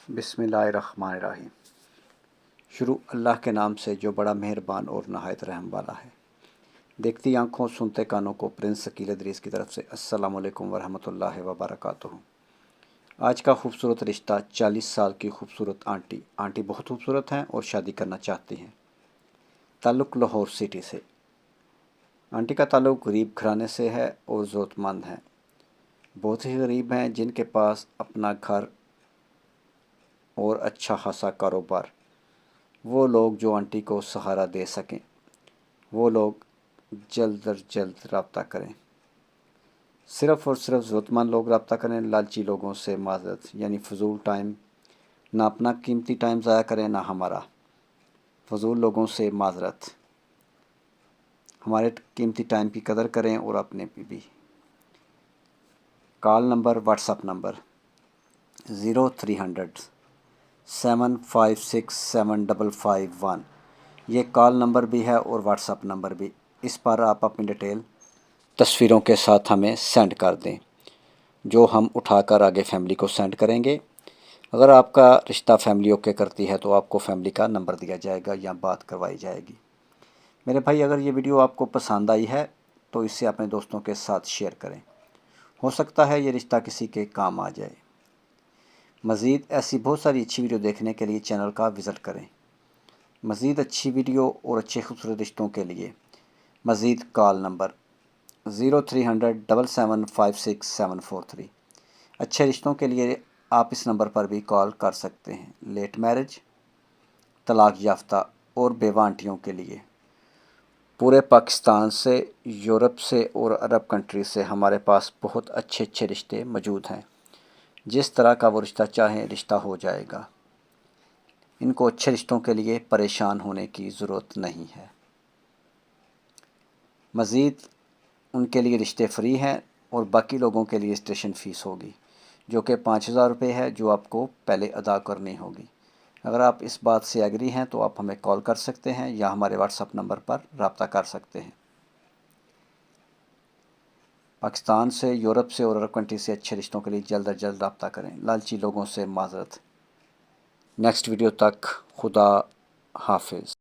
बिस्मिल्लाहिर्रहमानिर्रहीम। शुरू अल्लाह के नाम से जो बड़ा मेहरबान और नहायत रहम वाला है। देखती आँखों सुनते कानों को प्रिंस शकील इदरीस की तरफ से अस्सलामु अलैकुम वरहमतुल्लाहि वबरकातुहू। आज का खूबसूरत रिश्ता 40 साल की खूबसूरत आंटी बहुत खूबसूरत हैं और शादी करना चाहती हैं। ताल्लुक़ लाहौर सिटी से। आंटी का ताल्लुक़ गरीब घराने से है और ज़रूरतमंद हैं। बहुत ही गरीब हैं जिनके पास अपना घर और अच्छा खासा कारोबार। वो लोग जो आंटी को सहारा दे सकें, वो लोग जल्द अज जल्द रब्ता करें। सिर्फ़ और सिर्फ ज़रूरतमंद लोग रब्ता करें। लालची लोगों से माज़रत, यानी फ़जूल टाइम, ना अपना कीमती टाइम ज़ाया करें ना हमारा। फ़जूल लोगों से माज़रत। हमारे कीमती टाइम की कदर करें और अपने भी। Call number, WhatsApp number 0300 756 7551। ये कॉल नंबर भी है और व्हाट्सअप नंबर भी। इस पर आप अपनी डिटेल तस्वीरों के साथ हमें सेंड कर दें, जो हम उठाकर आगे फैमिली को सेंड करेंगे। अगर आपका रिश्ता फैमिली ओके करती है तो आपको फैमिली का नंबर दिया जाएगा या बात करवाई जाएगी। मेरे भाई, अगर ये वीडियो आपको पसंद आई है तो इसे अपने दोस्तों के साथ शेयर करें। हो सकता है ये रिश्ता किसी के काम आ जाए। मज़ीद ऐसी बहुत सारी अच्छी वीडियो देखने के लिए चैनल का विज़िट करें। मज़ीद अच्छी वीडियो और अच्छे खूबसूरत रिश्तों के लिए मज़ीद कॉल नंबर 0300 7756743। अच्छे रिश्तों के लिए आप इस नंबर पर भी कॉल कर सकते हैं। लेट मैरिज, तलाक याफ्ता और बेवा आंटियों के लिए पूरे पाकिस्तान से, यूरोप से और अरब कंट्री से हमारे पास बहुत अच्छे अच्छे रिश्ते मौजूद हैं। जिस तरह का वो रिश्ता चाहें रिश्ता हो जाएगा। इनको अच्छे रिश्तों के लिए परेशान होने की ज़रूरत नहीं है। मज़ीद उनके लिए रिश्ते फ्री हैं और बाकी लोगों के लिए रजिस्ट्रेशन फ़ीस होगी, जो कि 5000 रुपये है, जो आपको पहले अदा करनी होगी। अगर आप इस बात से एग्री हैं तो आप हमें कॉल कर सकते हैं या हमारे व्हाट्सअप नंबर पर रब्ता कर सकते हैं। पाकिस्तान से, यूरोप से और अरब कंट्री से अच्छे रिश्तों के लिए जल्द अज जल्द रब्ता करें। लालची लोगों से माज़रत। नेक्स्ट वीडियो तक खुदा हाफिज़।